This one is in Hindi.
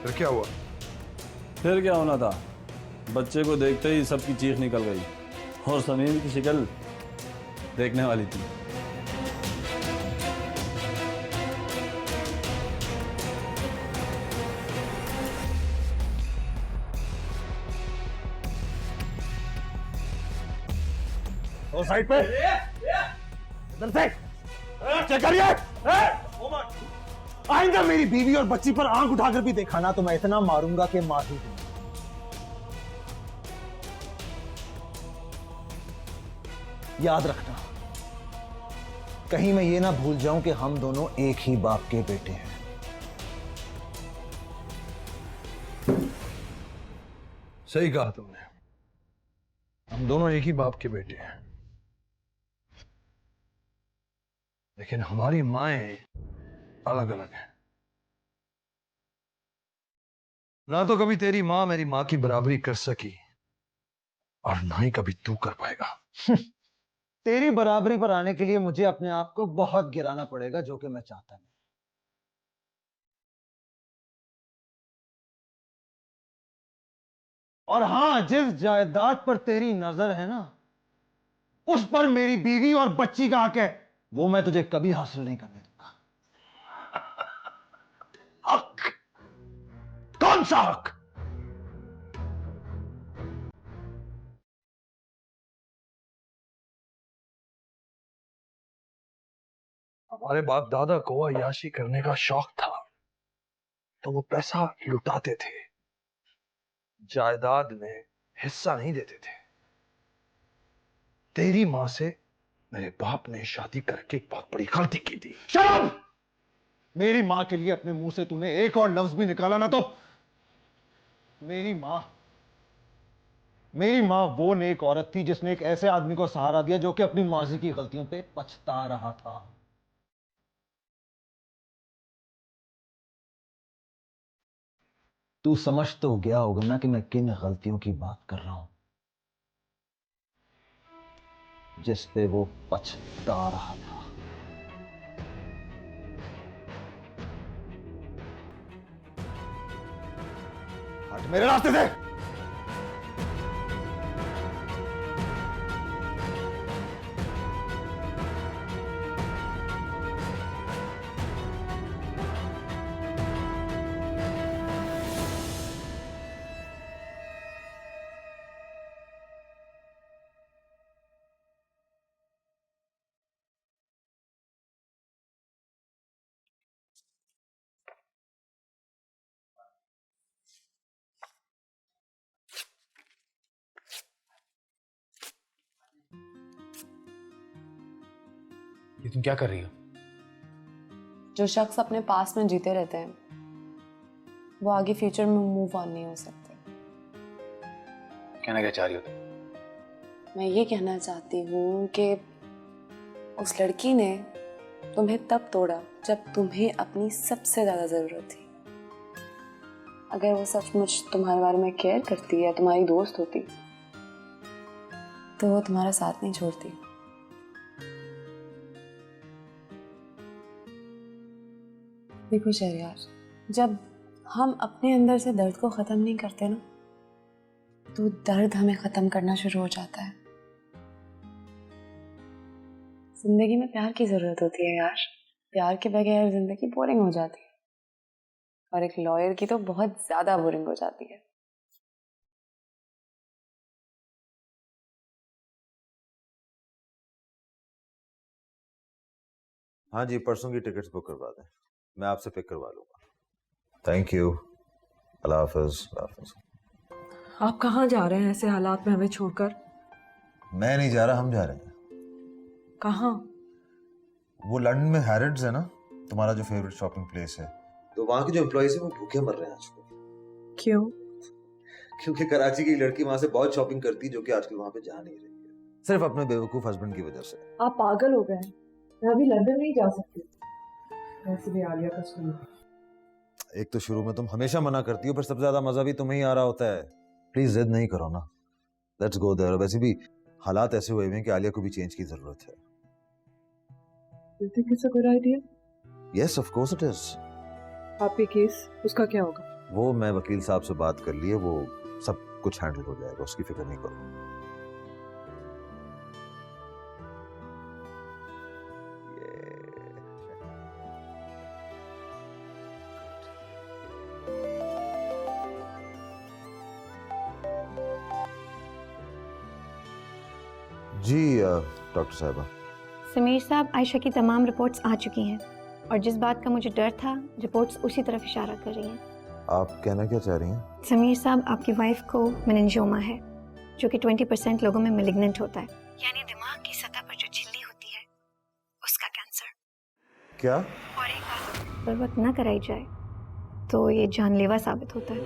फिर क्या हुआ? फिर क्या होना था, बच्चे को देखते ही सबकी चीख निकल गई और समीम की शक्ल देखने वाली थी। और साइड पे इधर से चेक करिए। आइंदा मेरी बीवी और बच्ची पर आंख उठाकर भी देखा ना तो मैं इतना मारूंगा कि मार ही दूंगा। याद रखना, कहीं मैं ये ना भूल जाऊं कि हम दोनों एक ही बाप के बेटे हैं। सही कहा तुमने, हम दोनों एक ही बाप के बेटे हैं, लेकिन हमारी माएं अलग अलग हैं। ना तो कभी तेरी माँ मेरी माँ की बराबरी कर सकी और ना ही कभी तू कर पाएगा। तेरी बराबरी पर आने के लिए मुझे अपने आप को बहुत गिराना पड़ेगा, जो कि मैं चाहता नहीं। और हां, जिस जायदाद पर तेरी नजर है ना, उस पर मेरी बीवी और बच्ची का हक है, वो मैं तुझे कभी हासिल नहीं करने दूंगा। हक? कौन सा हक? हमारे बाप दादा को अय्याशी करने का शौक था तो वो पैसा लुटाते थे, जायदाद में हिस्सा नहीं देते थे। तेरी मां से मेरे बाप ने शादी करके एक बहुत बड़ी गलती की थी। शर्म! मेरी मां के लिए अपने मुंह से तूने एक और लफ्ज भी निकाला ना तो मेरी मां वो नेक औरत थी जिसने एक ऐसे आदमी को सहारा दिया जो कि अपनी माजी की गलतियों पे पछता रहा था। तू समझ तो गया होगा ना कि मैं किन गलतियों की बात कर रहा हूं, जिस पे वो पछता रहा था। हट मेरे रास्ते से। ये तुम क्या कर रही हो? जो शख्स अपने पास में जीते रहते हैं वो आगे फ्यूचर में मूव ऑन नहीं हो सकते। कहना क्या चाह रही हो तुम? मैं ये कहना चाहती हूँ कि उस लड़की ने तुम्हें तब तोड़ा जब तुम्हें अपनी सबसे ज्यादा जरूरत थी। अगर वो सचमुच तुम्हारे बारे में केयर करती या तुम्हारी दोस्त होती तो वो तुम्हारा साथ नहीं छोड़ती। देखो शहरयार, जब हम अपने अंदर से दर्द को खत्म नहीं करते ना तो दर्द हमें खत्म करना शुरू हो जाता है। जिंदगी में प्यार की जरूरत होती है यार, प्यार के बगैर जिंदगी बोरिंग हो जाती है और एक लॉयर की तो बहुत ज्यादा बोरिंग हो जाती है। हाँ जी, परसों की टिकट्स बुक करवा दें, मैं आपसे पिक करवा लूंगा। थैंक यू, अल्लाह हाफिज। आप कहाँ जा रहे हैं ऐसे हालात में हमें छोड़कर? मैं नहीं जा रहा, हम जा रहे हैं। कहाँ? वो लंदन में हैरिड्स है ना, तुम्हारा जो फेवरेट शॉपिंग प्लेस है, तो वहां के जो एम्प्लॉइज है वो भूखे मर रहे हैं आजकल। क्यों? क्योंकि कराची की लड़की वहां से बहुत शॉपिंग करती है जो कि आजकल वहां पे जा नहीं रही है, सिर्फ अपने बेवकूफ हस्बैंड की वजह से। आप पागल हो गए हैं, मैं अभी लंदन नहीं जा सकती। वैसे भी आलिया का स्कूल। एक तो शुरू में तुम हमेशा मना करती हो, पर सबसे ज्यादा मजा भी तुम्हें ही आ रहा होता है। प्लीज जिद नहीं करो ना, लेट्स गो देयर। वैसे भी हालात ऐसे हुए हैं कि आलिया को भी चेंज की जरूरत है। You think it's a good idea? Yes, of course it is. आपके केस उसका क्या होगा? वो मैं वकील साहब से बात कर लिए, वो सब कुछ हैंडल हो जाएगा, उसकी फिक्र नहीं करो। जी डॉक्टर साहबा। समीर साहब, आयशा की तमाम रिपोर्ट्स आ चुकी हैं और जिस बात का मुझे डर था, रिपोर्ट्स उसी तरफ इशारा कर रही हैं। आप कहना क्या चाह रही हैं? समीर साहब, आपकी वाइफ को मेनिंजियोमा है, जो कि 20% लोगों में मेलिग्नेंट होता है, यानी दिमाग की सतह पर जो झिल्ली होती है उसका कैंसर। क्या? और एक बात, पर वक्त ना कराई जाए तो ये जानलेवा साबित होता है।